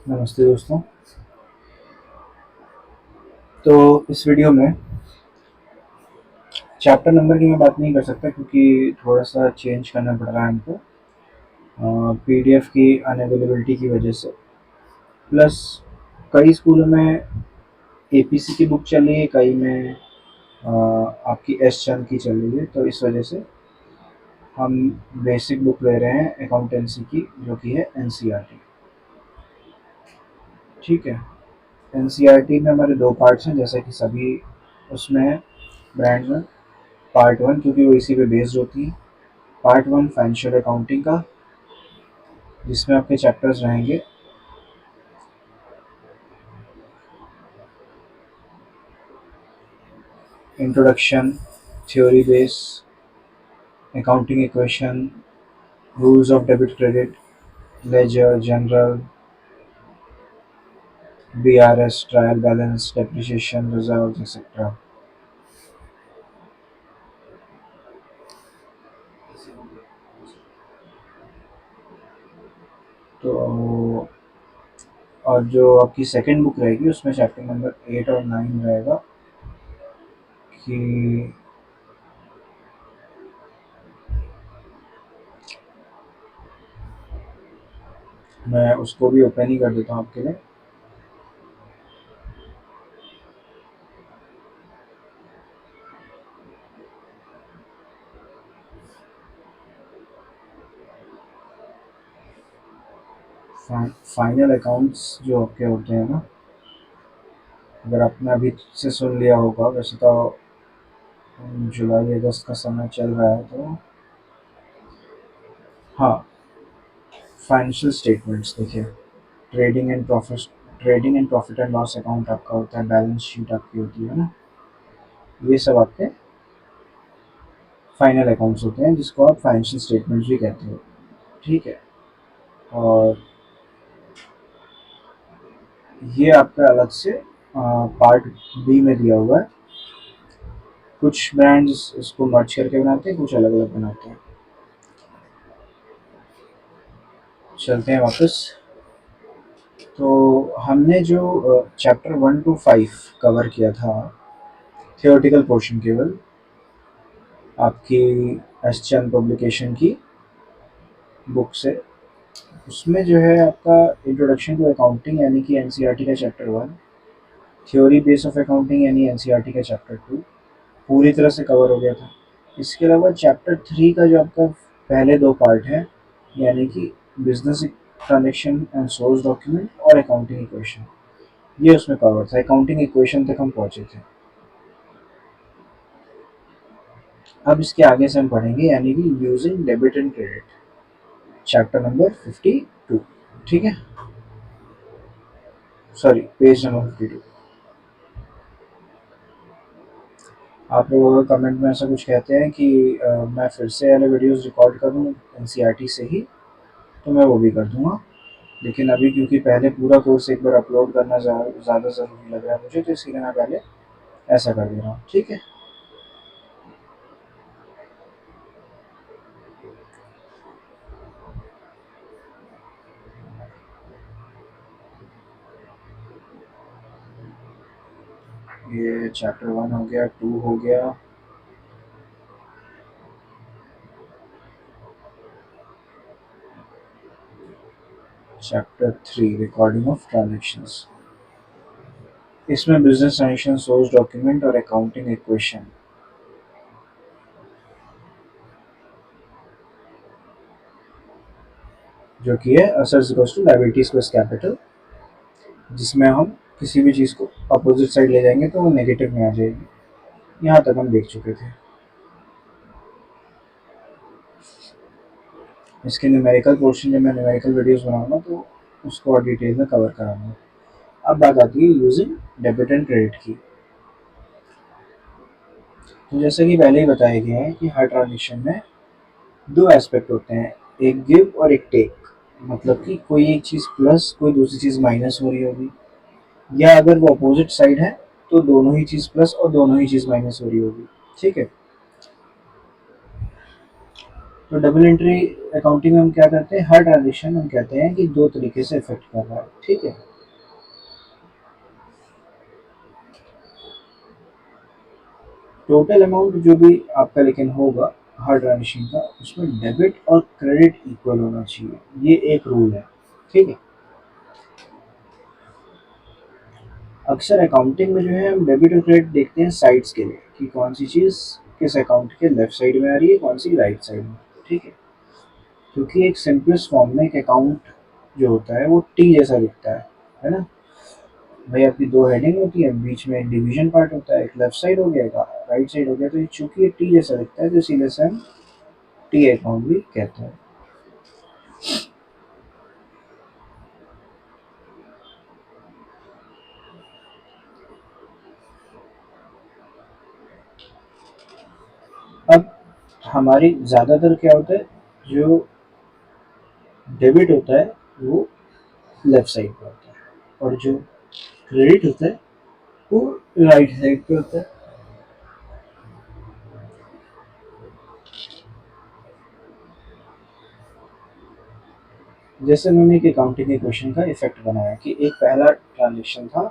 नमस्ते दोस्तों। तो इस वीडियो में चैप्टर नंबर की मैं बात नहीं कर सकता क्योंकि थोड़ा सा चेंज करना पड़ रहा है हमको पीडीएफ की अनअवेलेबिलिटी की वजह से। प्लस कई स्कूलों में एपीसी की बुक चल रही है, कई में आपकी एस चंद की चल रही है, तो इस वजह से हम बेसिक बुक ले रहे हैं अकाउंटेंसी की, जो कि है एनसीईआरटी। ठीक है। एनसीईआरटी में हमारे दो पार्ट्स हैं, जैसा कि सभी उसमें है ब्रांड में। पार्ट वन, क्योंकि वो इसी पे बेस्ड होती है। पार्ट वन फाइनेंशियल अकाउंटिंग का, जिसमें आपके चैप्टर्स रहेंगे introduction, theory base, accounting equation, rules of debit credit, ledger, journal, BRS, trial balance, depreciation, reserve etcetera. तो और जो आपकी सेकंड बुक रहेगी उसमें चैप्टर नंबर 8 और 9 रहेगा कि मैं उसको भी ओपन ही कर देता हूँ आपके लिए। फाइनल अकाउंट्स जो आपके होते हैं ना, अगर आपने अभी से सुन लिया होगा, वैसे तो जुलाई अगस्त का समय चल रहा है, तो हाँ, फाइनेंशियल स्टेटमेंट्स देखिए। Trading and profit and loss account आपका होता है, बैलेंस शीट आपकी होती है ना, ये सब आपके फाइनल अकाउंट्स होते हैं, जिसको आप फाइनेंशियल स्टेटमेंट्स भी कहते हो। ठीक है। और ये आपका अलग से पार्ट बी में दिया हुआ है। कुछ ब्रांड्स इसको मर्ज करके बनाते हैं, कुछ अलग अलग बनाते हैं। चलते हैं वापस। तो हमने जो चैप्टर 1 to 5 कवर किया था, थियोरेटिकल पोर्शन केवल, आपकी एस चंद पब्लिकेशन की बुक से, उसमें जो है आपका इंट्रोडक्शन टू अकाउंटिंग यानी कि एनसीईआरटी का chapter 1, theory base of accounting यानी एनसीईआरटी का चैप्टर 2 पूरी तरह से कवर हो गया था। इसके अलावा चैप्टर 3 का जो आपका पहले दो पार्ट है, यानी कि business transaction and source document और अकाउंटिंग इक्वेशन, ये उसमें कवर था। अकाउंटिंग इक्वेशन तक हम पहुंचे थे। अब इसके आगे से हम पढ़ेंगे, यानी कि using debit and credit, chapter number 52। ठीक है, सॉरी, पेज नंबर 52। आप लोग अगर कमेंट में ऐसा कुछ कहते हैं कि मैं फिर से वाले वीडियोस रिकॉर्ड करूं एनसीईआरटी से ही, तो मैं वो भी कर दूंगा। लेकिन अभी क्योंकि पहले पूरा कोर्स एक बार अपलोड करना ज़्यादा ज़रूरी लग रहा है मुझे, तो इसीलिए मैं पहले ऐसा कर दे रहा हूँ। ठीक है। ये चैप्टर 1 हो गया, 2 हो गया, चैप्टर 3 रिकॉर्डिंग ऑफ ट्रांजेक्शंस। इसमें बिजनेस ट्रांजेक्शन, सोर्स डॉक्यूमेंट और अकाउंटिंग इक्वेशन, जो कि है assets equals to liabilities plus capital, जिसमें हम किसी भी चीज़ को अपोजिट साइड ले जाएंगे तो वो नेगेटिव में आ जाएगी। यहाँ तक हम देख चुके थे। इसके न्यूमेरिकल पोर्शन, जब मैं न्यूमेरिकल वीडियोस बनाऊंगा तो उसको और डिटेल में कवर कराऊंगा। अब बात आती है यूजिंग डेबिट एंड क्रेडिट की। तो जैसे कि पहले ही बताया गया है कि हर ट्रांजेक्शन में दो एस्पेक्ट होते हैं, एक गिव और एक टेक। मतलब कि कोई एक चीज़ प्लस, कोई दूसरी चीज़ माइनस हो रही होगी, या अगर वो अपोजिट साइड है तो दोनों ही चीज़ प्लस और दोनों ही चीज़ माइनस हो रही होगी। ठीक है। तो डबल एंट्री अकाउंटिंग में हम क्या करते हैं, हर ट्रांजेक्शन हम कहते हैं कि दो तरीके से इफेक्ट कर रहा है, ठीक है। टोटल अमाउंट जो भी आपका लेकिन होगा हर ट्रांजेक्शन का, उसमें डेबिट और क्रेडिट इक्वल होना चाहिए, ये एक रूल है, ठीक है। अक्सर अकाउंटिंग में जो है हम डेबिट और क्रेडिट देखते हैं साइड्स के लिए, कि कौन सी चीज़ किस अकाउंट के लेफ्ट साइड में आ रही है, कौन सी राइट साइड में, ठीक है। क्योंकि एक सिंपलेस्ट फॉर्म में एक अकाउंट जो होता है वो टी जैसा दिखता है ना। भाई आपकी दो हेडिंग होती है, बीच में एक डिवीजन पार्ट होता है, एक लेफ्ट साइड हो गया एक राइट साइड हो गया, तो ये चूंकि ये टी जैसा दिखता है तो इसीलिए से हम टी अकाउंट भी कहते हैं। अब हमारी ज़्यादातर क्या होता है, जो डेबिट होता है वो लेफ्ट साइड पे होता है और जो क्रेडिट होता है वो राइट साइड पे होता है। जैसे मैंने एक अकाउंटिंग के क्वेश्चन का इफेक्ट बनाया कि एक पहला ट्रांजेक्शन था,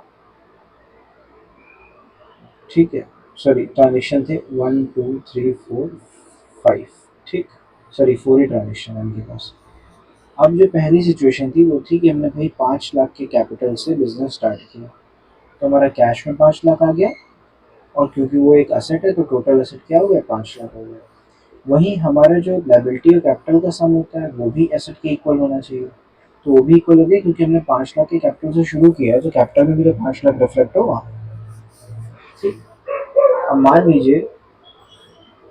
ठीक है, सॉरी ट्रांजेक्शन थे 1 2 3 4 5, ठीक, सॉरी 4 ही ट्रांजेक्शन है उनके पास। अब जो पहली सिचुएशन थी वो थी कि हमने भाई 5 लाख के कैपिटल से बिजनेस स्टार्ट किया, तो हमारा कैश में 5 लाख आ गया, और क्योंकि वो एक असेट है तो टोटल असेट क्या हो गया, 5 लाख हो गया। वहीं हमारा जो लाइबिलिटी और कैपिटल का सम होता है वो भी एसेट के इक्वल होना चाहिए, तो वो भी इक्वल हो गया क्योंकि हमने 5 लाख के कैपिटल से शुरू किया है, तो कैपिटल में भी तो 5 लाख रिफ्लेक्ट होगा, ठीक। अब मान लीजिए,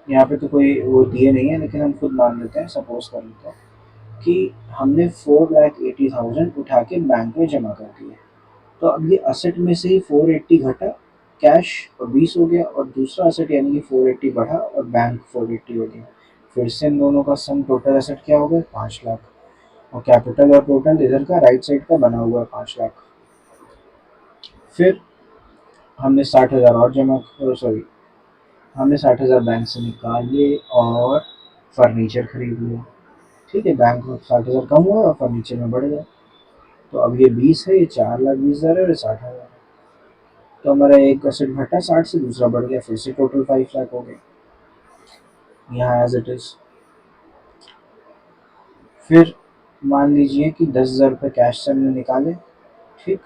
यहाँ पे तो कोई वो दिए नहीं है लेकिन हम खुद मान लेते हैं, सपोज कर लेते हैं कि हमने 4,80,000 उठा के बैंक में जमा कर दिए, तो अब ये असेट में से ही 480 घटा, कैश और 20 हो गया, और दूसरा असेट यानी कि 480 बढ़ा और बैंक 480 हो गया। फिर से इन दोनों का सम टोटल असेट क्या हो गया, 5 लाख, और कैपिटल और टोटल इधर का राइट साइड का बना हुआ है 5 लाख। फिर हमने 60,000 और जमा, सॉरी, हमने 60,000 बैंक से निकाल लिए और फर्नीचर खरीद लिया, ठीक है, बैंक में 60,000 कम हुआ और फर्नीचर में बढ़ गया, तो अब ये 20 है, ये 4,20,000 है और 60,000 है, तो हमारा एक असेट घटा 60 से, दूसरा बढ़ गया, फिर से टोटल 5 लाख हो गए, यहाँ एज इट इज। फिर मान लीजिए कि 10,000 रुपये कैश से हमने निकाले, ठीक,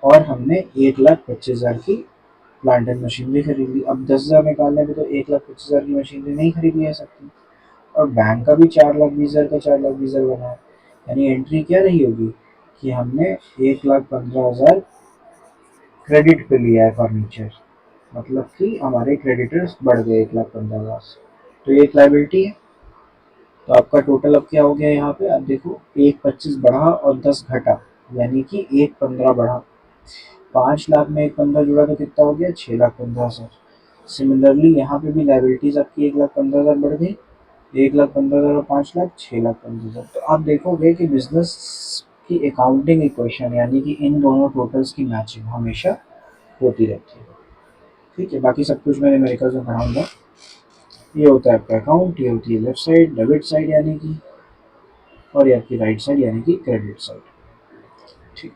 और हमने 1,25,000 की प्लांट एंड मशीनरी खरीद ली। अब 10,000 निकालने में तो 1,25,000 की मशीनरी नहीं खरीदी जा सकती, और बैंक का भी 4,20,000 का 4,20,000 बना है, यानी एंट्री क्या रही होगी कि हमने 1,15,000 क्रेडिट पे लिया है फर्नीचर, मतलब कि हमारे क्रेडिटर्स बढ़ गए 1,15,000 से, तो ये एक लाइबिलिटी है। तो आपका टोटल अब क्या हो गया, यहाँ पे आप देखो 1,25 बढ़ा और 10 घटा, यानी कि 1,15 बढ़ा, 5 लाख में 1,15 जुड़ा तो कितना हो गया, 6,15,000। सिमिलरली यहाँ पे भी लाइबिलिटीज आपकी 1,15,000 बढ़ गई, 1,15,000 और 5 लाख, 6,15,000। तो आप देखोगे कि बिजनेस की अकाउंटिंग इक्वेशन यानी कि इन दोनों टोटल्स की मैचिंग हमेशा होती रहती है, ठीक है। बाकी सब कुछ मैं न्यूमेरिकल्स में पढ़ाऊंगा। ये होता है आपका अकाउंट, ये होती है लेफ्ट साइड डेबिट साइड यानी कि, और ये आपकी राइट साइड यानी कि क्रेडिट साइड, ठीक।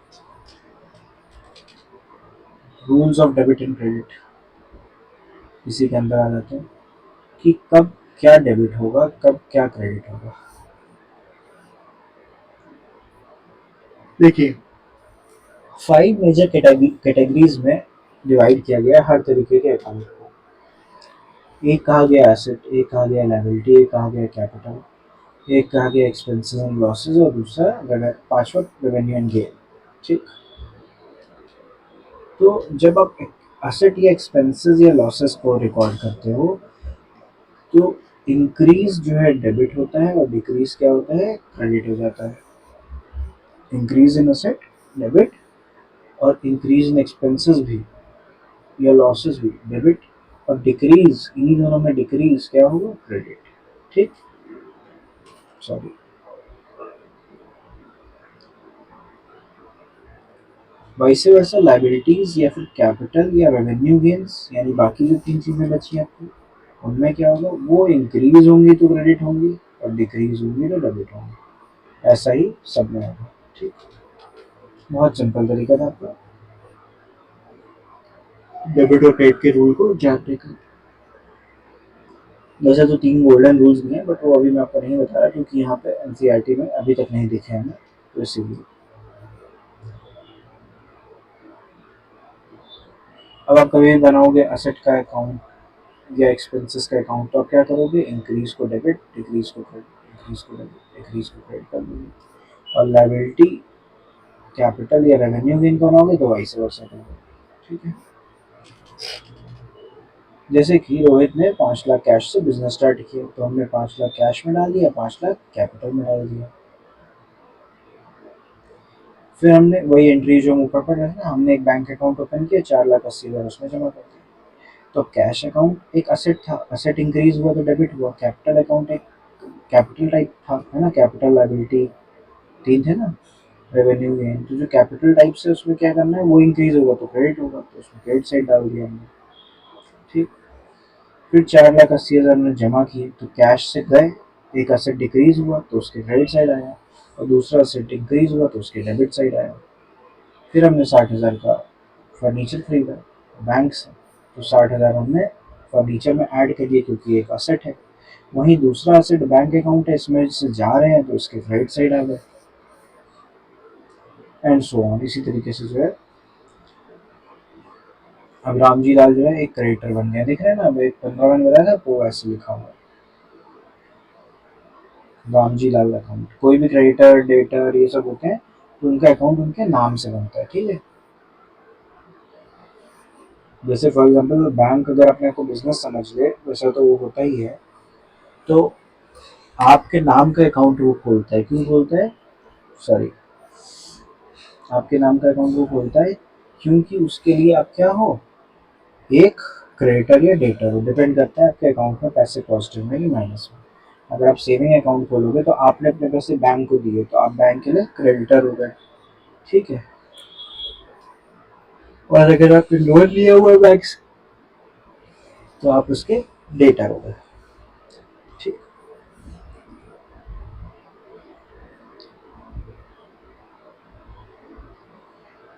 Rules of debit and credit इसी के अंदर आ जाते हैं कि कब क्या डेबिट होगा, कब क्या क्रेडिट होगा। देखिए, 5 मेजर कैटेगरीज में डिवाइड किया गया हर तरीके के अकाउंट को। एक कहा गया एसेट, एक कहा गया लायबिलिटी, एक कहा गया कैपिटल, एक कहा गया एक्सपेंसेस एंड लॉसेस, और दूसरा पांचवा रेवेन्यू एंड गेन, ठीक। तो जब आप एसेट या एक्सपेंसेस या लॉसेस को रिकॉर्ड करते हो, तो इंक्रीज जो है डेबिट होता है और डिक्रीज क्या होता है, क्रेडिट हो जाता है। इंक्रीज इन एसेट डेबिट, और इंक्रीज इन एक्सपेंसेस भी या लॉसेस भी डेबिट, और डिक्रीज इन्हीं दोनों में डिक्रीज क्या होगा, क्रेडिट, ठीक। सॉरी, वैसे वैसा लाइबिलिटीज या फिर कैपिटल या रेवेन्यू गेन्स, यानी बाकी जो तीन चीजें बची आपको, उनमें क्या होगा, वो इंक्रीज होंगी तो क्रेडिट होंगी और डिक्रीज होंगी तो डेबिट होंगी। ऐसा ही सब में होगा। ठीक, बहुत सिंपल तरीका था आपका डेबिट और क्रेडिट के रूल को जानने का। वैसे तो 3 गोल्डन रूल्स भी हैं, बट वो अभी मैं आपको नहीं बता रहा क्योंकि यहाँ पे एनसीईआरटी में अभी तक नहीं दिखे हमें, तो इसीलिए। अब आप कभी बनाओगे असेट का अकाउंट या एक्सपेंसेस का अकाउंट, तो आप क्या करोगे, इंक्रीज को डेबिट, डिक्रीज को क्रेडिट, इंक्रीज को डेबिट, डिक्रीज को क्रेडिट कर दोगे। और लायबिलिटी कैपिटल या रेवेन्यू गेन बनाओगे तो वाइस वर्सा करोगे। ठीक है। जैसे कि रोहित ने 5 लाख कैश से बिजनेस स्टार्ट किया, तो हमने 5 लाख कैश में डाल दिया, 5 लाख कैपिटल में डाल दिया। फिर हमने वही एंट्री जो हम ऊपर पढ़ रहे थे ना, हमने एक बैंक अकाउंट ओपन किया, 4,80,000 उसमें जमा कर दिया। तो कैश अकाउंट एक असेट था, असेट इंक्रीज हुआ तो डेबिट हुआ। कैपिटल अकाउंट एक कैपिटल टाइप था, है ना, कैपिटल लायबिलिटी 3 थे ना, रेवेन्यू गेन। तो जो कैपिटल टाइप से उसमें क्या करना है, वो इंक्रीज होगा तो क्रेडिट होगा, तो उसमें क्रेडिट साइड डाल दिया हमने। ठीक। फिर 4,80,000 हमने जमा किए तो कैश से गए, एक असेट डिक्रीज हुआ तो उसके क्रेडिट साइड आया, और दूसरा असेट इंक्रीज हुआ तो उसके डेबिट साइड आया। फिर हमने 60,000 का फर्नीचर खरीदा बैंक से, तो 60,000 हमने फर्नीचर में ऐड कर दिए क्योंकि एक असेट है। वहीं दूसरा असेट बैंक अकाउंट है, इसमें से जा रहे हैं तो उसके क्रेडिट साइड आ गए, एंड सो ऑन। इसी तरीके से जो है अब रामजी लाल जो है एक क्रेडिटर बन गया, दिख रहे हैं ना, अब एक 15 में बताया था वो ऐसे लिखा हुआ है, रामजी लाल अकाउंट। कोई भी क्रेडिटर डेटर ये सब होते हैं तो उनका अकाउंट उनके नाम से बनता है। ठीक है। जैसे फॉर एग्जांपल बैंक अगर अपने को बिजनेस समझ ले, वैसा तो वो होता ही है, तो आपके नाम का अकाउंट वो खोलता है। क्यों खोलता है, सॉरी, आपके नाम का अकाउंट वो खोलता है क्योंकि उसके लिए आप क्या हो, एक क्रेडिटर या डेटर हो। डिपेंड करता है आपके अकाउंट में पैसे पॉजिटिव में कि माइनस में। अगर आप सेविंग अकाउंट खोलोगे तो आपने अपने पैसे बैंक को दिए तो आप बैंक के लिए क्रेडिटर हो गए। ठीक है। और अगर आपने लोन लिया हुआ है बैंक से तो आप उसके डेटर हो गए। ठीक।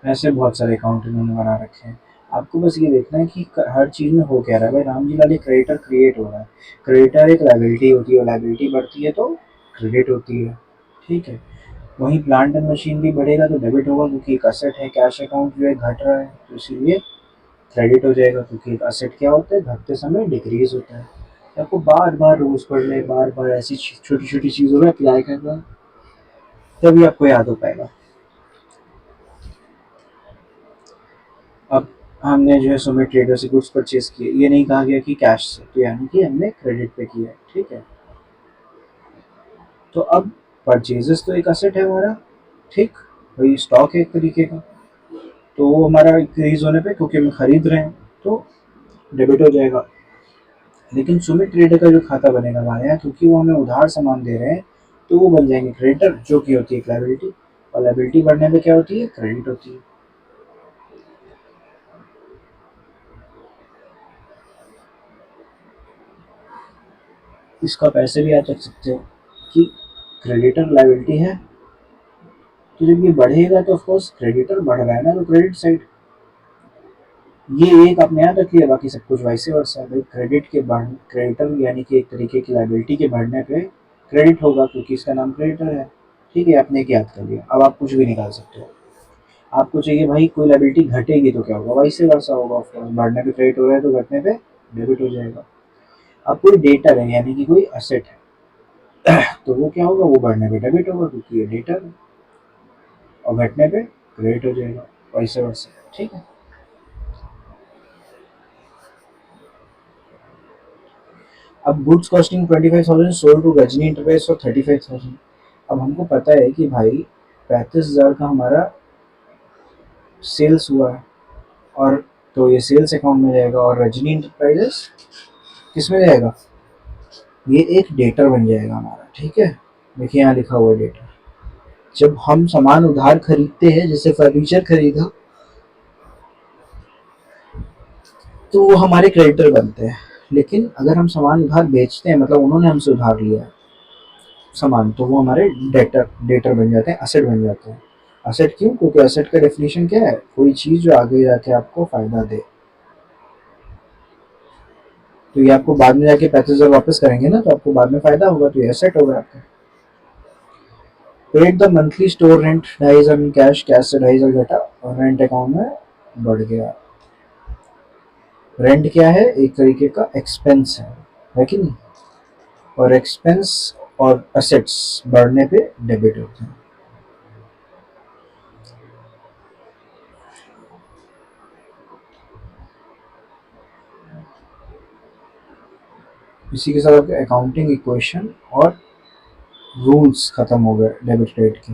ऐसे बहुत सारे अकाउंट इन्होंने बना रखे हैं। आपको बस ये देखना है कि हर चीज़ में हो क्या रहा है। भाई राम जी लाल एक क्रेडिटर क्रिएट हो रहा है, क्रेडिटर एक लाइबिलिटी होती है, लाइबिलिटी बढ़ती है तो क्रेडिट होती है। ठीक है। वहीं प्लांट एंड मशीन भी बढ़ेगा तो डेबिट होगा क्योंकि एक असेट है। कैश अकाउंट जो है घट रहा है तो इसीलिए क्रेडिट हो जाएगा क्योंकि एक असेट क्या होता है, घटते समय डिक्रीज होता है। आपको बार बार रूल्स पढ़ने, बार बार ऐसी छोटी छोटी चीज़ों में अप्लाई करना, तभी आपको याद हो पाएगा। अब हमने जो है सुमित ट्रेडर से गुड्स परचेज किए, ये नहीं कहा गया कि कैश से, तो यानी कि हमने क्रेडिट पे किया है। ठीक है। तो अब परचेजेस तो एक असेट है हमारा, ठीक, वही स्टॉक है एक तरीके का, तो वो हमारा इंक्रीज होने पे क्योंकि हम खरीद रहे हैं तो डेबिट हो जाएगा। लेकिन सुमित ट्रेडर का जो खाता बनेगा हमारे यहाँ, क्योंकि वो हमें उधार सामान दे रहे हैं, तो वो बन जाएंगे क्रेडिटर, जो कि होती है एक लायबिलिटी, और लायबिलिटी बढ़ने पे क्या होती है, क्रेडिट होती है। इसका पैसे भी आप रख सकते हो कि क्रेडिटर लायबिलिटी है, तो जब ये बढ़ेगा तो ऑफकोर्स क्रेडिटर बढ़ रहा है ना, तो क्रेडिट साइड। ये एक आपने याद रख लिया, बाकी सब कुछ वैसे वर्सा है। भाई क्रेडिट के बढ़, क्रेडिटर यानी कि एक तरीके की लायबिलिटी के बढ़ने पे क्रेडिट होगा क्योंकि इसका नाम क्रेडिटर है। ठीक है, आपने एक याद कर लिया। अब आप कुछ भी निकाल सकते हो। आपको चाहिए भाई कोई लायबिलिटी घटेगी तो क्या होगा, वैसे वर्सा होगा। ऑफकोर्स बढ़ने पे क्रेडिट हो रहा है तो घटने पे डेबिट हो जाएगा। अब कोई डेटर है यानी कि कोई असेट है तो वो क्या होगा, वो बढ़ने पे डेबिट होगा क्योंकि ये डेटर है, और घटने पे क्रेडिट हो जाएगा, वैसे वर्सा। ठीक है। अब goods costing 25,000 sold to Ghazni enterprise for 35,000। अब हमको पता है कि भाई 35,000 का हमारा सेल्स हुआ है, और तो ये सेल्स अकाउंट में जाएगा, और रजनी इंटरप्राइजेस किस में जाएगा, ये एक डेटर बन जाएगा हमारा। ठीक है। देखिए यहाँ लिखा हुआ है डेटर। जब हम सामान उधार खरीदते हैं, जैसे फर्नीचर खरीदा, तो वो हमारे क्रेडिटर बनते हैं। लेकिन अगर हम सामान उधार बेचते हैं, मतलब उन्होंने हमसे उधार लिया है सामान, तो वो हमारे डेटर डेटर बन जाते हैं, असेट बन जाते हैं। असेट क्यों? क्योंकि असेट का डेफिनेशन क्या है? कोई चीज़ जो आगे जाके आपको फ़ायदा दे। तो ये आपको बाद में जाके पैसे जब वापस करेंगे ना, तो आपको बाद में फ़ायदा होगा, तो ये एसेट होगा आपका। Paid the monthly store rent 2,500 in cash, cash से 2,500 घटा और रेंट अकाउंट में बढ़ गया। रेंट क्या है? एक तरीके का एक्सपेंस है कि नहीं? और एक्सपेंस और असेट्स बढ़ने पे डेबिट होते हैं। इसी के साथ आपके अकाउंटिंग इक्वेशन और रूल्स खत्म हो गए डेबिट क्रेडिट के।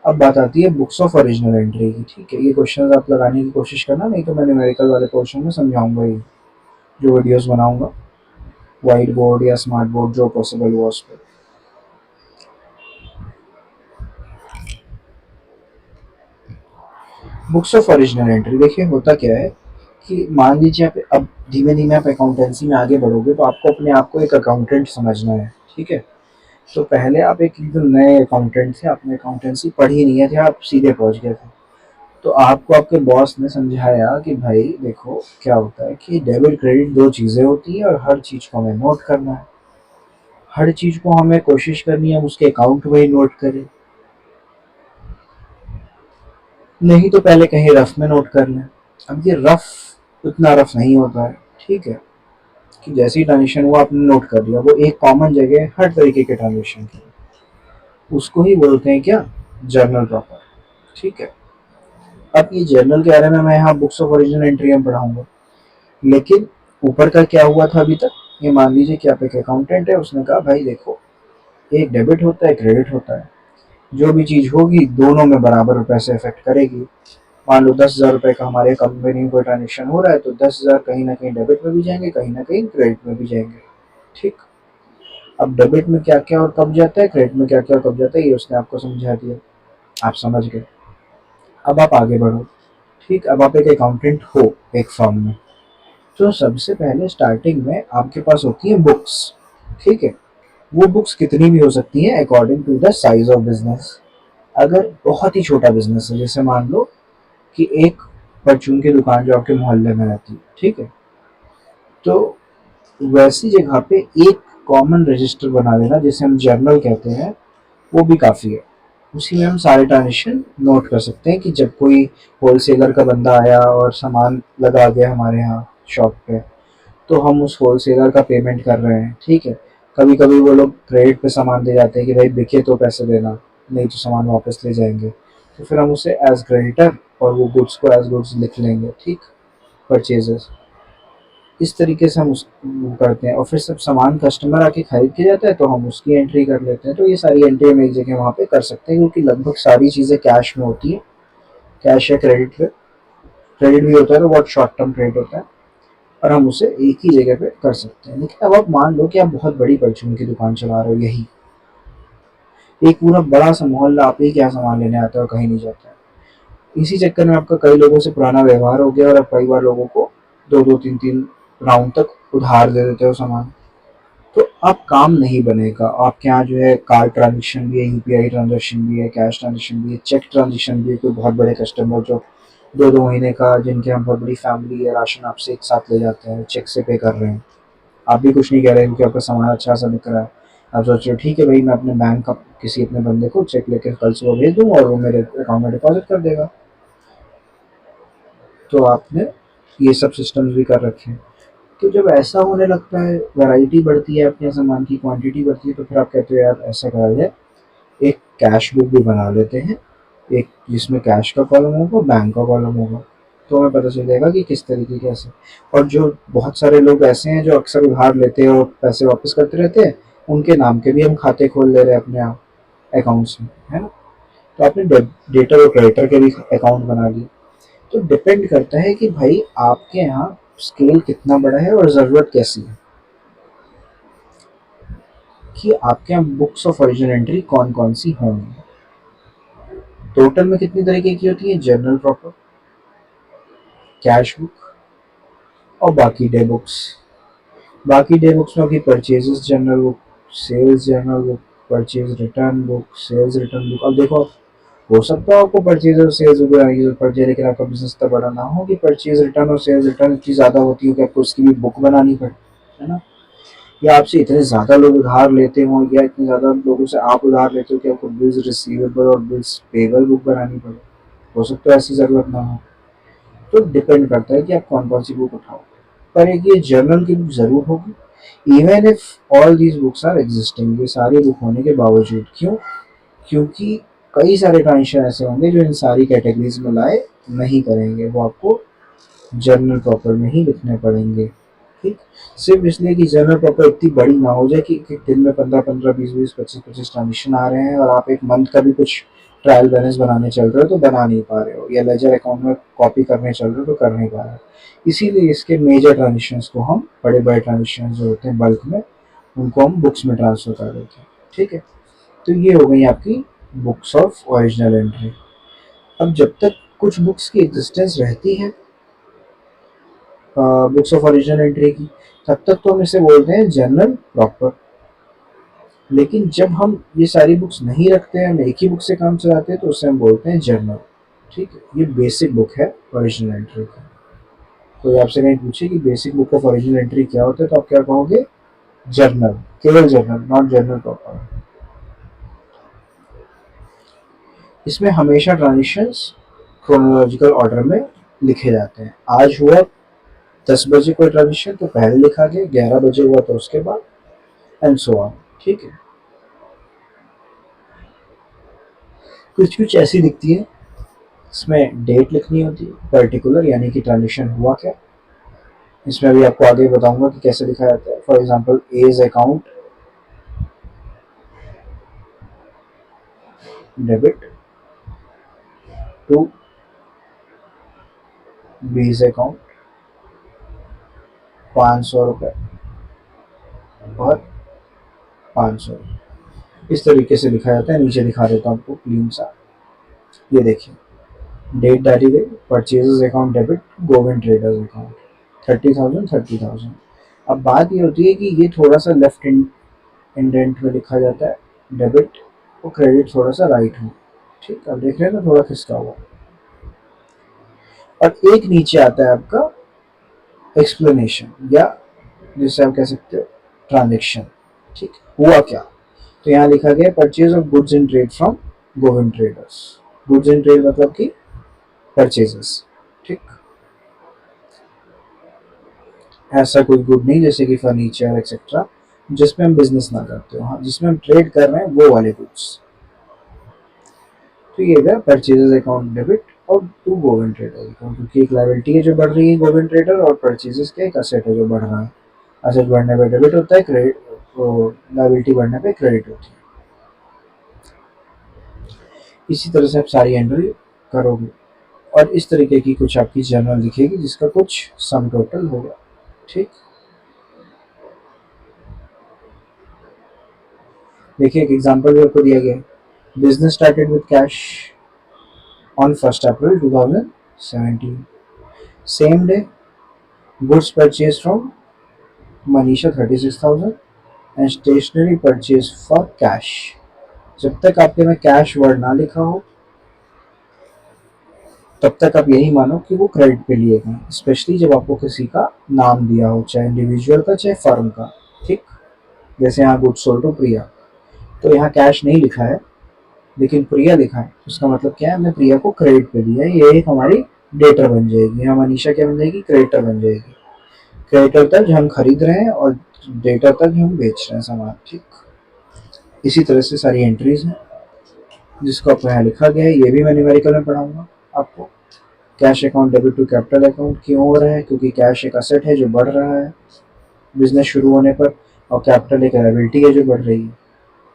अब बात आती है बुक्स ऑफ ओरिजिनल एंट्री की। ठीक है, ये क्वेश्चन आप लगाने की कोशिश करना, नहीं तो मैं न्यूमेरिकल वाले पोर्शन में समझाऊंगा ही, जो वीडियोस बनाऊंगा वाइट बोर्ड या स्मार्ट बोर्ड, जो पॉसिबल हुआ उस पर। बुक्स ऑफ ओरिजिनल एंट्री देखिए होता क्या है कि मान लीजिए आप अब धीमे धीमे आप अकाउंटेंसी में आगे बढ़ोगे, तो आपको अपने आप को एक अकाउंटेंट समझना है। ठीक है, तो पहले आप एक एकदम नए अकाउंटेंट थे, आपने अकाउंटेंसी पढ़ी नहीं थे, आप सीधे पहुंच गए थे। तो आपको आपके बॉस ने समझाया कि भाई देखो क्या होता है कि डेबिट क्रेडिट दो चीज़ें होती हैं और हर चीज़ को हमें नोट करना है। हर चीज़ को हमें कोशिश करनी है हम उसके अकाउंट में ही नोट करें, नहीं तो पहले कहीं रफ में नोट कर लें। अब ये रफ उतना रफ नहीं होता है। ठीक है, कि जैसे ही ट्रांजेक्शन हुआ आपने नोट कर लिया, वो एक कॉमन जगह है हर तरीके के ट्रांजेक्शन की, उसको ही बोलते हैं क्या? Journal proper. ठीक है, अब ये जर्नल के बारे में मैं यहाँ बुक्स ऑफ ओरिजिनल एंट्री में पढ़ाऊंगा, लेकिन ऊपर का क्या हुआ था अभी तक? ये मान लीजिए कि आप एक अकाउंटेंट है, उसने कहा भाई देखो एक डेबिट होता है, क्रेडिट होता है, जो भी चीज़ होगी दोनों में बराबर पैसे इफेक्ट करेगी। मान लो 10,000 रुपये का हमारे कंपनी में कोई ट्रांजेक्शन हो रहा है, तो 10,000 कहीं ना कहीं डेबिट में भी जाएंगे, कहीं ना कहीं क्रेडिट में भी जाएंगे। ठीक, अब डेबिट में क्या क्या और कब जाता है, क्रेडिट में क्या क्या और कब जाता है, ये उसने आपको समझा दिया, आप समझ गए। अब आप आगे बढ़ो। ठीक, अब आप एक अकाउंटेंट हो एक फर्म में, तो सबसे पहले स्टार्टिंग में आपके पास होती है बुक्स। ठीक है, वो बुक्स कितनी भी हो सकती हैं according to the size of business. अगर बहुत ही छोटा बिजनेस है, जैसे मान लो कि एक परचून की दुकान जो आपके मोहल्ले में रहती है, ठीक है, तो वैसी जगह पे एक कॉमन रजिस्टर बना लेना, जिसे हम जर्नल कहते हैं, वो भी काफ़ी है। उसी में हम सारे ट्रांजेक्शन नोट कर सकते हैं कि जब कोई होलसेलर का बंदा आया और सामान लगा गया हमारे यहाँ शॉप पे, तो हम उस होलसेलर का पेमेंट कर रहे हैं। ठीक है, कभी कभी वो लोग क्रेडिट पे सामान दे जाते हैं कि भाई बिके तो पैसे देना, नहीं तो सामान वापस ले जाएंगे, तो फिर हम उसे एज क्रेडिटर और वो गुड्स को एज गुड्स लिख लेंगे। ठीक, परचेजेस, इस तरीके से हम उस वो करते हैं, और फिर सब सामान कस्टमर आके खरीद के जाता है तो हम उसकी एंट्री कर लेते हैं। तो ये सारी एंट्री हम एक जगह वहाँ पे कर सकते हैं, क्योंकि लगभग सारी चीज़ें कैश में होती है। कैश या क्रेडिट पे, क्रेडिट भी होता है तो बहुत शॉर्ट टर्म क्रेडिट होता है, और हम उसे एक ही जगह पे कर सकते हैं। लेकिन अब आप मान लो कि आप बहुत बड़ी परचून की दुकान चला रहे हो, यही एक पूरा बड़ा सा मोहल्ला आप ही क्या सामान लेने आता है और कहीं नहीं जाता है। इसी चक्कर में आपका कई लोगों से पुराना व्यवहार हो गया और आप कई बार लोगों को दो दो तीन तीन राउंड तक उधार दे देते हो सामान, तो अब काम नहीं बनेगा। आपके यहाँ जो है कार्ड ट्रांजेक्शन भी है, यूपीआई ट्रांजेक्शन भी है, कैश ट्रांजेक्शन भी है, चेक ट्रांजेक्शन भी है। कोई बहुत बड़े कस्टमर जो दो दो महीने का, जिनके यहाँ बहुत बड़ी फैमिली है, राशन आपसे एक साथ ले जाते हैं, चेक से पे कर रहे हैं, आप भी कुछ नहीं कह रहे क्योंकि आपका सामान अच्छा सा बिक रहा है। आप सोच रहे हो ठीक है भाई, मैं अपने बैंक का किसी अपने बंदे को चेक लेके कल सुबह भेज दूंगा और वो मेरे अकाउंट में डिपॉजिट कर देगा। तो आपने ये सब सिस्टम्स भी कर रखे हैं। तो जब ऐसा होने लगता है, वैरायटी बढ़ती है, अपने सामान की क्वांटिटी बढ़ती है, तो फिर आप कहते हो यार ऐसा करा जाए, एक कैश बुक भी बना लेते हैं, एक जिसमें कैश का कॉलम होगा, बैंक का कॉलम होगा, तो हमें पता चल जाएगा कि किस तरीके कैसे। और जो बहुत सारे लोग ऐसे हैं जो अक्सर उधार लेते हैं और पैसे वापस करते रहते हैं, उनके नाम के भी हम खाते खोल ले रहे हैं अपने आप अकाउंट्स में, है ना? तो आपने डेटर और क्रेडिटर के भी अकाउंट बना लिए। तो डिपेंड करता है कि भाई आपके यहाँ स्केल कितना बड़ा है और ज़रूरत कैसी है, कि आपके यहाँ बुक्स ऑफ ओरिजिनल एंट्री कौन कौन सी होंगी। टोटल में कितनी तरीके की होती है? जनरल प्रॉपर, कैश बुक और बाकी डे बुक्स। बाकी डे बुक्स में आपकी purchases journal book, sales journal book, purchase return book, sales return book. अब देखो, हो सकता है आपको परचेज और सेल्स बुक बनाने की जरूरत पड़ जाए, लेकिन आपका बिजनेस इतना बड़ा ना हो कि परचेज रिटर्न और सेल्स रिटर्न इतनी ज़्यादा होती हो कि आपको उसकी भी बुक बनानी पड़े, है ना। या आपसे इतने ज़्यादा लोग उधार लेते हो, या इतने ज़्यादा लोगों से आप उधार लेते हो कि आपको बिल्स रिसीवेबल और बिल्स पेबल बुक बनानी पड़े। हो सकता है ऐसी ज़रूरत ना हो। तो डिपेंड करता है कि आप कौन कौन सी बुक उठाओ। पर एक ये जर्नल की बुक ज़रूर होगी, even if all these books are existing. ये सारी बुक होने के बावजूद, क्यों? क्योंकि कई सारे ट्रांजेक्शन ऐसे होंगे जो इन सारी कैटेगरीज में लाए नहीं करेंगे, वो आपको जर्नल प्रॉपर में ही लिखने पड़ेंगे। ठीक, सिर्फ इसलिए कि जर्नल प्रॉपर इतनी बड़ी ना हो जाए कि एक दिन में 15-15, 20-20, 25-25 ट्रांजेक्शन आ रहे हैं और आप एक मंथ का भी कुछ ट्रायल बैलेंस बनाने चल रहे हो तो बना नहीं पा रहे हो, या लेजर अकाउंट में कॉपी करने चल रहे हो तो कर नहीं पा रहे हो। इसीलिए इसके मेजर ट्रांजेक्शन को हम, बड़े बड़े ट्रांजेक्शन जो होते हैं बल्क में, उनको हम बुक्स में ट्रांसफर कर देते हैं। ठीक है, तो ये हो गई आपकी बुक्स ऑफ ओरिजिनल एंट्री। अब जब तक कुछ बुक्स की एग्जिस्टेंस रहती है, बुक्स ऑफ ओरिजिनल एंट्री की, तब तक तो हम इसे बोलते हैं जर्नल प्रॉपर। लेकिन जब हम ये सारी बुक्स नहीं रखते हैं, हम एक ही बुक से काम चलाते हैं, तो उसे हम बोलते हैं जर्नल। ठीक है, ये बेसिक बुक है ओरिजिनल एंट्री की। कोई आपसे कहीं पूछे कि basic book of original entry क्या होता है, तो आप क्या कहोगे? जर्नल, केवल जर्नल, नॉट जर्नल प्रॉपर। इसमें हमेशा ट्रांजिशंस क्रोनोलॉजिकल ऑर्डर में लिखे जाते हैं। आज हुआ 10 बजे कोई ट्रांजिशन तो पहले लिखा गया, 11 बजे हुआ तो उसके बाद, एंड सो ऑन। ठीक है, कुछ कुछ ऐसी दिखती है, इसमें डेट लिखनी होती है पर्टिकुलर, यानी कि ट्रांजेक्शन हुआ क्या। इसमें अभी आपको आगे बताऊंगा कि कैसे लिखा जाता है। For example, as account debit to बीज अकाउंट 500 रुपये और 500। इस तरीके से लिखा जाता है। नीचे दिखा देता हूँ आपको क्लीन सा। ये देखिए, डेट डाली गई, purchases account debit, Govind traders account 30,000 30,000। अब बात ये होती है कि ये थोड़ा सा लेफ्ट इंडेंट में लिखा जाता है डेबिट, और क्रेडिट थोड़ा सा राइट में। ठीक, अब देख रहे हैं ना, थोड़ा खिसका हुआ। और एक नीचे आता है आपका एक्सप्लेनेशन, या जिससे आप कह सकते हो ट्रांजेक्शन। ठीक, हुआ क्या? तो यहाँ लिखा गया purchase of goods in trade from Govind traders. Goods in trade मतलब कि परचेजेस। ठीक, ऐसा कोई गुड नहीं जैसे कि फर्नीचर एक्सेट्रा जिसमें हम बिजनेस ना करते हो, हाँ जिसमें हम ट्रेड कर रहे हैं वो वाले गुड्स। तो ये गया परचेजेस अकाउंट डेबिट और टू गोविंद ट्रेडर अकाउंट, क्योंकि एक लायबिलिटी है जो बढ़ रही है गोविंद ट्रेडर, और परचेजेस का एक असेट है जो बढ़ रहा है। असेट बढ़ने पे डेबिट होता है, क्रेडिट, लायबिलिटी बढ़ने पे क्रेडिट होती है। इसी तरह से आप सारी एंट्री करोगे, और इस तरीके की कुछ आपकी जर्नल दिखेगी जिसका कुछ सम टोटल होगा। ठीक, देखिए एक एग्जांपल भी आपको दिया गया है। Business started with cash on 1 April 2017। Same day goods purchase from Manisha 36,000 and stationery purchase for cash. जब तक आपके में कैश वर्ड ना लिखा हो तब तक आप यही मानो कि वो क्रेडिट पे लिए गए, स्पेशली जब आपको किसी का नाम दिया हो, चाहे इंडिविजुअल का चाहे फर्म का। ठीक, जैसे यहाँ गुड्स सोल्ड टू प्रिया, तो यहाँ कैश नहीं लिखा है लेकिन प्रिया लिखा है। उसका मतलब क्या है, हमने प्रिया को क्रेडिट पे दिया है। ये एक हमारी डेटर बन जाएगी। यहाँ मनीषा क्या बन जाएगी? क्रेडिटर बन जाएगी। क्रेडिटर तक जो हम खरीद रहे हैं, और डेटर तक जो हम बेच रहे हैं सामान। ठीक, इसी तरह से सारी एंट्रीज हैं जिसको आपको यहाँ लिखा गया है। ये भी मैं न्यूमेरिकल में पढ़ाऊंगा आपको। Cash account debit to capital account क्यों हो रहा है? क्योंकि कैश एक असेट है जो बढ़ रहा है बिजनेस शुरू होने पर, और कैपिटल एक लायबिलिटी है जो बढ़ रही है।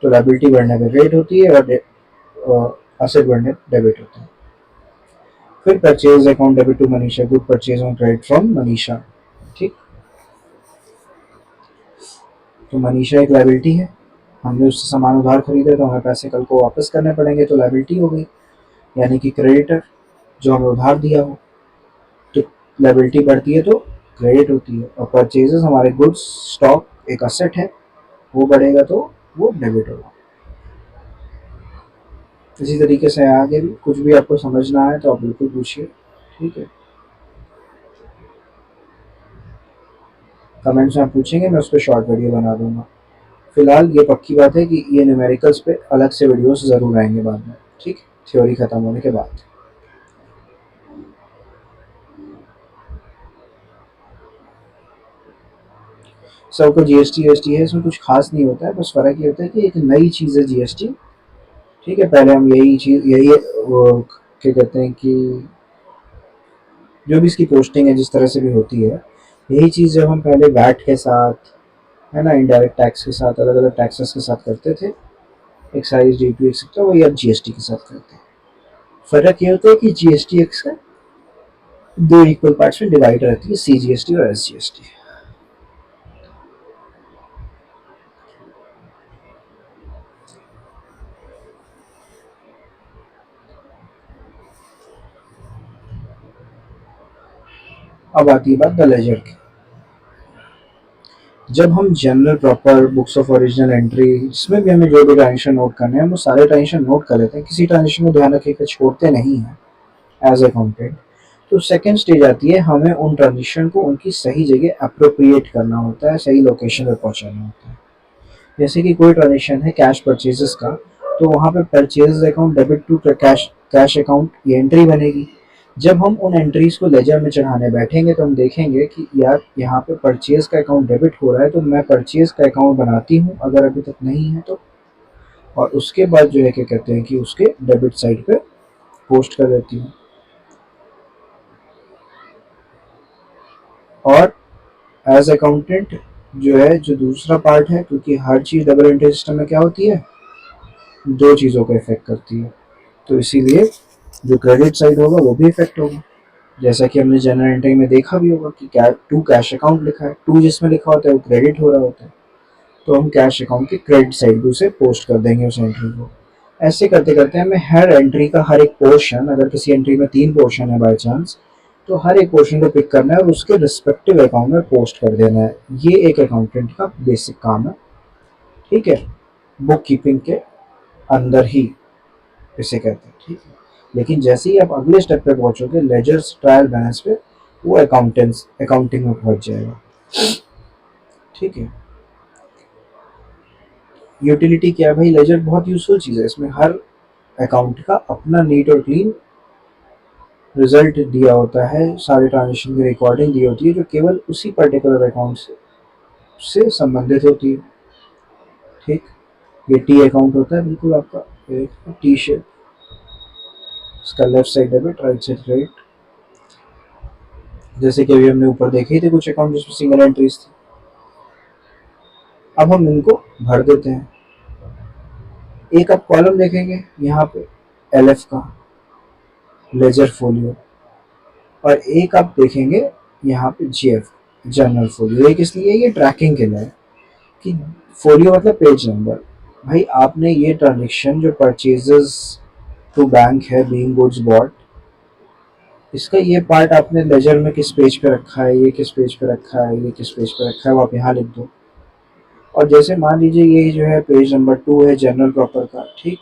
तो लायबिलिटी बढ़ने पर क्रेडिट होती है, और असेट बढ़ने पर डेबिट होता है। फिर purchase account debit to Manisha, good purchase on credit from Manisha. ठीक, तो मनीषा एक लायबिलिटी है, हमने उससे सामान उधार खरीदे तो हमें पैसे कल को वापस करने पड़ेंगे, तो लायबिलिटी हो गई। यानी कि क्रेडिटर जो हमें उधार दिया हो, तो लायबिलिटी बढ़ती है तो क्रेडिट होती है, और परचेजेस हमारे गुड्स स्टॉक एक असेट है, वो बढ़ेगा तो वो डेबिट होगा। इसी तरीके से आगे भी कुछ भी आपको समझना है तो आप बिल्कुल पूछिए, ठीक है। कमेंट्स में आप पूछेंगे, मैं उस पर शॉर्ट वीडियो बना दूंगा। फिलहाल ये पक्की बात है कि ये न्यूमेरिकल्स पे अलग से वीडियोस ज़रूर आएंगे बाद में, ठीक, थ्योरी ख़त्म होने के बाद। सबको जीएसटी वीएसटी है, इसमें कुछ खास नहीं होता है, बस फ़र्क ये होता है कि एक नई चीज़ है जीएसटी, ठीक है। पहले हम यही चीज़ यही क्या कहते हैं कि जो भी इसकी पोस्टिंग है जिस तरह से भी होती है, यही चीज़ जब हम पहले वैट के साथ, है ना, इनडायरेक्ट टैक्स के साथ, अलग अलग टैक्सेस के साथ करते थे, एक्साइज ड्यूटी एक्सेट्रा, वही अब जीएसटी के साथ करते हैं। फ़र्क ये होता है कि जीएसटी एक्स दो इक्वल पार्ट्स में डिवाइड रहती है, सीजीएसटी और एसजीएसटी। अब आती है बात द लेजर की। जब हम general proper books of original entry, जिसमें भी हमें जो भी ट्रांजेक्शन नोट करने हैं, हम वो सारे ट्रांजेक्शन नोट कर लेते हैं, किसी ट्रांजेक्शन को ध्यान रखिएगा छोड़ते नहीं हैं एज अकाउंटेंट। तो सेकेंड स्टेज आती है, हमें उन ट्रांजेक्शन को उनकी सही जगह अप्रोप्रिएट करना होता है, सही लोकेशन पर पहुंचाना होता है। जैसे कि कोई ट्रांजेक्शन है कैश परचेजेस का, तो वहाँ पे purchase account debit to cash cash account ये एंट्री बनेगी। जब हम उन एंट्रीज को लेजर में चढ़ाने बैठेंगे तो हम देखेंगे कि यार यहाँ पे परचेज का अकाउंट डेबिट हो रहा है, तो मैं परचेज का अकाउंट बनाती हूँ अगर अभी तक नहीं है तो, और उसके बाद जो है क्या कहते हैं कि उसके डेबिट साइड पे पोस्ट कर देती हूँ। और एज अकाउंटेंट जो है, जो दूसरा पार्ट है, क्योंकि हर चीज़ डबल एंट्री सिस्टम में क्या होती है, दो चीज़ों को इफेक्ट करती है, तो इसीलिए जो क्रेडिट साइड होगा वो भी इफेक्ट होगा। जैसा कि हमने जनरल एंट्री में देखा भी होगा कि टू कैश अकाउंट लिखा है, टू जिसमें लिखा होता है वो क्रेडिट हो रहा होता है, तो हम कैश अकाउंट के क्रेडिट साइड से पोस्ट कर देंगे उस एंट्री को। ऐसे करते करते हमें हर एंट्री का हर एक पोर्शन, अगर किसी एंट्री में 3 पोर्शन है बाई चांस, तो हर एक पोर्शन को पिक करना है और उसके रिस्पेक्टिव अकाउंट में पोस्ट कर देना है। ये एक अकाउंटेंट का बेसिक काम है, ठीक है, बुक कीपिंग के अंदर ही इसे कहते हैं, ठीक है। लेकिन जैसे ही आप अगले स्टेप पे पहुंचोगे, लेजर्स ट्रायल बैलेंस पे, वो अकाउंटिंग में पहुंच जाएगा, ठीक है। यूटिलिटी क्या है भाई, लेजर बहुत यूजफुल चीज़ है, इसमें हर अकाउंट का अपना नीट और क्लीन रिजल्ट दिया होता है, सारे ट्रांजेक्शन की रिकॉर्डिंग दी होती है जो केवल उसी पर्टिकुलर अकाउंट से संबंधित होती है, ठीक। ये टी अकाउंट होता है बिल्कुल आपका, एक टी शेप, इसका left side debit, right side credit. जैसे कि अभी हमने ऊपर देखे थे कुछ अकाउंट जिसमें सिंगल एंट्रीज थी, अब हम इनको भर देते हैं। एक आप कॉलम देखेंगे यहाँ पे एलएफ का, लेजर फोलियो, और एक आप देखेंगे यहाँ पे जीएफ, जर्नल फोलियो। ये किस लिए, ये ट्रैकिंग के लिए कि फोलियो मतलब पेज नंबर। भाई आपने ये ट्रांजेक्शन जो परचेजेस टू बैंक है, बीइंग गुड्स बॉट, इसका ये पार्ट आपने लेजर में किस पेज पे रखा है, ये किस पेज पे रखा है, ये किस पेज पे रखा है, वो आप यहाँ लिख दो। और जैसे मान लीजिए ये जो है पेज नंबर 2 है जनरल प्रॉपर का, ठीक,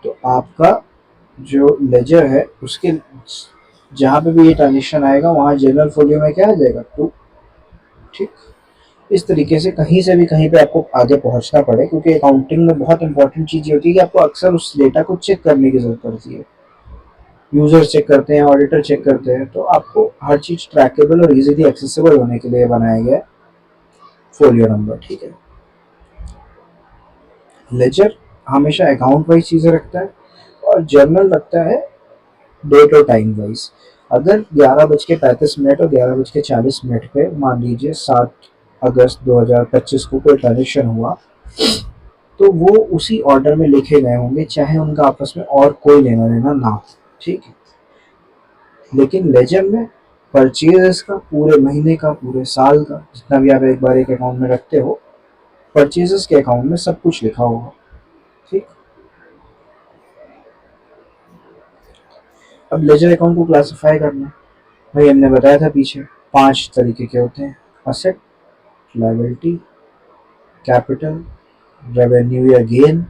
तो आपका जो लेजर है उसके जहाँ पे भी ये ट्रांजेक्शन आएगा वहाँ जनरल फोलियो में क्या आ जाएगा, 2, ठीक। इस तरीके से कहीं से भी कहीं पे आपको आगे पहुंचना पड़े, क्योंकि अकाउंटिंग में बहुत इंपॉर्टेंट चीज़ ये होती है कि आपको अक्सर उस डेटा को चेक करने की जरूरत पड़ती है। यूजर चेक करते हैं, ऑडिटर चेक करते हैं, तो आपको हर चीज़ ट्रैकेबल और इजीली एक्सेसिबल होने के लिए बनाया गया है फोलियो नंबर, ठीक है। लेजर हमेशा अकाउंट वाइज चीज़ें रखता है और जर्नल रखता है डेट और टाइम वाइज। अगर 11:35 और 11:40 पे मान लीजिए 7 अगस्त 2025 को कोई ट्रांजेक्शन हुआ, तो वो उसी ऑर्डर में लिखे गए होंगे, चाहे उनका आपस में और कोई लेना देना ना हो, ठीक है। लेकिन लेजर में परचेज का पूरे महीने का, पूरे साल का, जितना भी आप एक बार एक अकाउंट में रखते हो, परचेजेस के अकाउंट में सब कुछ लिखा होगा, ठीक। अब लेजर अकाउंट को क्लासिफाई करना है, भाई हमने बताया था पीछे 5 तरीके के होते हैं, असेट, लायबिलिटी, कैपिटल, रेवेन्यू या गेन,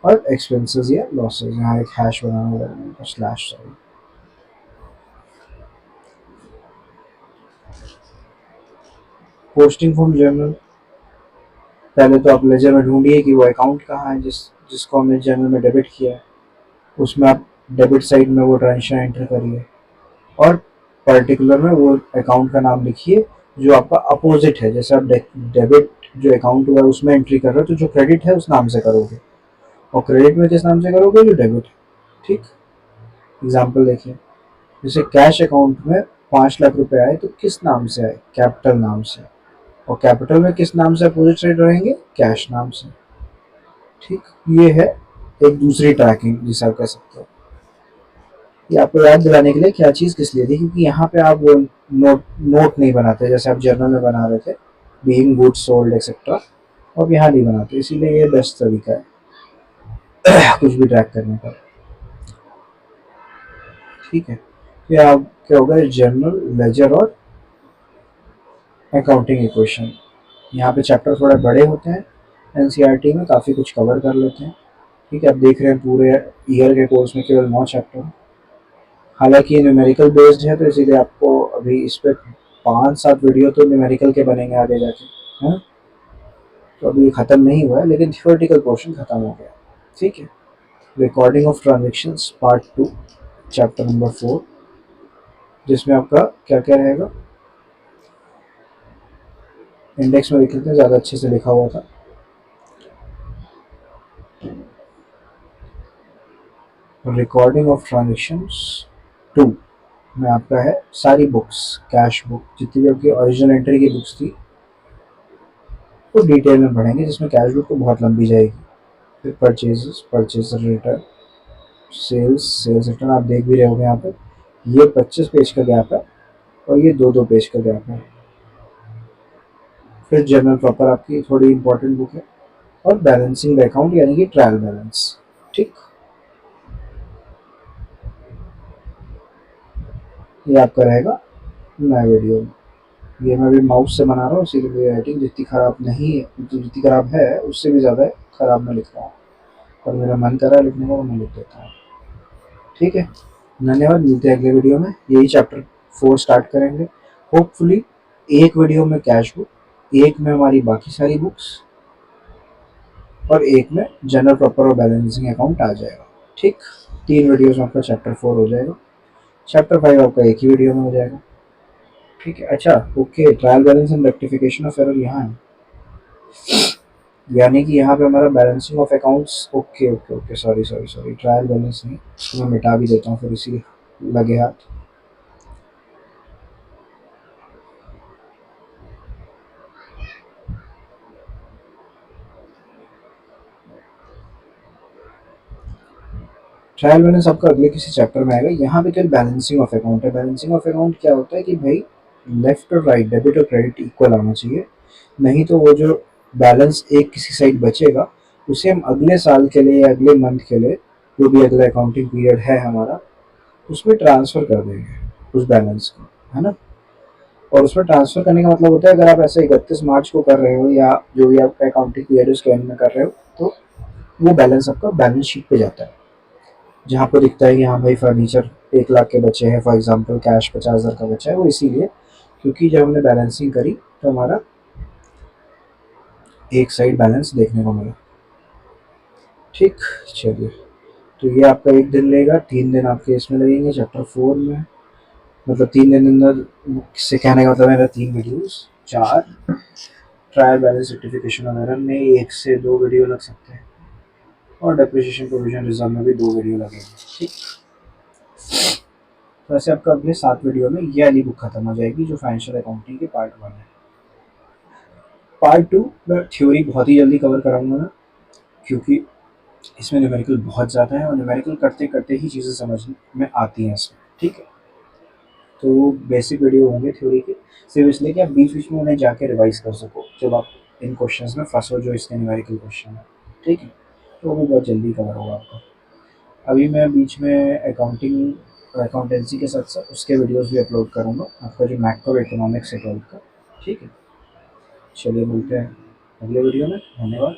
और एक्सपेंसेस या लॉसेस। यहाँ एक हैश बनाना पड़ेगा, slash sorry. Posting from journal, पहले तो आप लेजर में ढूंढिए कि वो अकाउंट कहाँ है जिसको हमने जर्नल में डेबिट किया है, उसमें आप डेबिट साइड में वो ट्रांजेक्शन एंटर करिए, और पर्टिकुलर में वो अकाउंट का नाम लिखिए जो आपका अपोजिट है। जैसे आप डेबिट जो अकाउंट हुआ है उसमें एंट्री कर रहे हो, तो जो क्रेडिट है उस नाम से करोगे, और क्रेडिट में किस नाम से करोगे, जो डेबिट है। ठीक, एग्जाम्पल देखिए, जैसे कैश अकाउंट में 5 लाख रुपए आए तो किस नाम से आए, कैपिटल नाम से, और कैपिटल में किस नाम से अपोजिट साइड रहेंगे, कैश नाम से। ठीक, ये है एक दूसरी ट्रैकिंग जिसे आप कह सकते हो। ये आपको याद दिलाने के लिए क्या चीज़ किस लिए थी, क्योंकि यहाँ पे आप वो नोट नहीं बनाते जैसे आप जर्नल में बना रहे थे, बीइंग गुड सोल्ड एक्सेट्रा, अब यहाँ नहीं बनाते, इसीलिए ये बेस्ट तरीका है कुछ भी ट्रैक करने का। ठीक है, फिर आप क्या होगा, जर्नल, लेजर और अकाउंटिंग इक्वेशन। यहाँ पे चैप्टर थोड़े बड़े होते हैं, एनसीईआरटी में काफ़ी कुछ कवर कर लेते हैं। ठीक है, आप देख रहे हैं पूरे ईयर के कोर्स में केवल 9 चैप्टर। हालांकि ये न्यूमेरिकल बेस्ड है तो इसीलिए आपको अभी इस पे 5-7 वीडियो तो न्यूमेरिकल के बनेंगे आगे जाके, है। तो अभी ख़त्म नहीं हुआ है, लेकिन थियोरेटिकल पोर्शन ख़त्म हो गया। ठीक है, recording of transactions part 2, chapter number 4, जिसमें आपका क्या क्या रहेगा, इंडेक्स में लिख लेते हैं, ज़्यादा अच्छे से लिखा हुआ था। रिकॉर्डिंग ऑफ ट्रांजेक्शन्स 2 में आपका है सारी बुक्स, कैश बुक जितनी भी आपकी ओरिजिनल एंट्री की बुक्स थी वो डिटेल में पढ़ेंगे, जिसमें कैश बुक तो बहुत लंबी जाएगी। फिर purchases, purchase return, sales, sales return आप देख भी रहे होंगे यहाँ पे, ये 25 पेज का गैप है और ये 2-2 पेज का गैप है। फिर जनरल प्रॉपर आपकी थोड़ी इंपॉर्टेंट बुक है, और बैलेंसिंग द अकाउंट यानी कि ट्रायल बैलेंस। ठीक, ये आपका रहेगा नया वीडियो में। ये मैं भी माउस से बना रहा हूँ, इसीलिए मेरी राइटिंग जितनी ख़राब नहीं है, जितनी ख़राब है उससे भी ज़्यादा ख़राब मैं लिख रहा हूँ, और मेरा मन कर रहा है लिखने का तो मैं लिख देता हूँ। ठीक है, धन्यवाद, मिलते हैं अगले वीडियो में। यही चैप्टर 4 स्टार्ट करेंगे होपफुली। एक वीडियो में कैश बुक, एक में हमारी बाकी सारी बुक्स, और एक में जनरल प्रॉपर और बैलेंसिंग अकाउंट आ जाएगा। ठीक, 3 वीडियोस में आपका चैप्टर 4 हो जाएगा, चैप्टर 5 आपका एक ही वीडियो में हो जाएगा। ठीक है, अच्छा okay, trial balance and rectification of error यहाँ है, यानी कि यहाँ पे हमारा balancing of accounts. Okay okay okay, sorry sorry sorry, trial balance नहीं, तो मैं मिटा भी देता हूँ फिर इसी लगे हाथ। ट्रायल बैलेंस आपका अगले किसी चैप्टर में आएगा। यहाँ पे केवल बैलेंसिंग ऑफ अकाउंट है। बैलेंसिंग ऑफ अकाउंट क्या होता है कि भाई लेफ्ट और राइट, डेबिट और क्रेडिट इक्वल आना चाहिए, नहीं तो वो जो बैलेंस एक किसी साइड बचेगा उसे हम अगले साल के लिए या अगले मंथ के लिए, जो भी अगला अकाउंटिंग पीरियड है हमारा, उसमें ट्रांसफ़र कर देंगे उस बैलेंस को, है ना। और उसमें ट्रांसफ़र करने का मतलब होता है, अगर आप ऐसे 31 मार्च को कर रहे हो या जो भी आपका अकाउंटिंग पीरियड उसके एंड में कर रहे हो, तो वो बैलेंस आपका बैलेंस शीट पे जाता है, जहाँ पर दिखता है कि हाँ भाई फर्नीचर 1 लाख के बचे हैं, फॉर एग्जांपल कैश 50,000 का बचा है। वो इसीलिए क्योंकि जब हमने बैलेंसिंग करी तो हमारा एक साइड बैलेंस देखने को मिला। ठीक, चलिए, तो ये आपका 1 दिन लेगा, 3 दिन आपके इसमें लगेंगे चैप्टर 4 में, मतलब 3 दिन अंदर से कहने का मतलब मेरा 3 वीडियोस, 4 ट्रायल बैलेंस सर्टिफिकेशन वगैरह में 1 से 2 वीडियो लग सकते हैं, और डेप्रिसिएशन प्रोविजन रिजर्व में भी 2 वीडियो लगेंगे। ठीक, तो ऐसे आपका अगले 7 वीडियो में ये वाली बुक खत्म हो जाएगी जो फाइनेंशियल अकाउंटिंग के पार्ट 1 है। पार्ट 2 मैं थ्योरी बहुत ही जल्दी कवर कराऊंगा ना, क्योंकि इसमें न्यूमेरिकल बहुत ज़्यादा है और न्यूमेरिकल करते करते ही चीज़ें समझ में आती हैं इसमें। ठीक है, तो बेसिक वीडियो होंगे थ्योरी के, सिर्फ इसलिए कि आप बीच बीच में उन्हें जाके रिवाइज कर सको जब आप इन क्वेश्चंस में फंसो जो इसके न्यूमेरिकल क्वेश्चन है। ठीक है, तो वो भी बहुत जल्दी कवर होगा आपका। अभी मैं बीच में अकाउंटिंग अकाउंटेंसी के साथ साथ उसके वीडियोस भी अपलोड करूँगा, आपका जो मैक्रो इकोनॉमिक्स है 12th का। ठीक है, चलिए मिलते हैं अगले वीडियो में। धन्यवाद।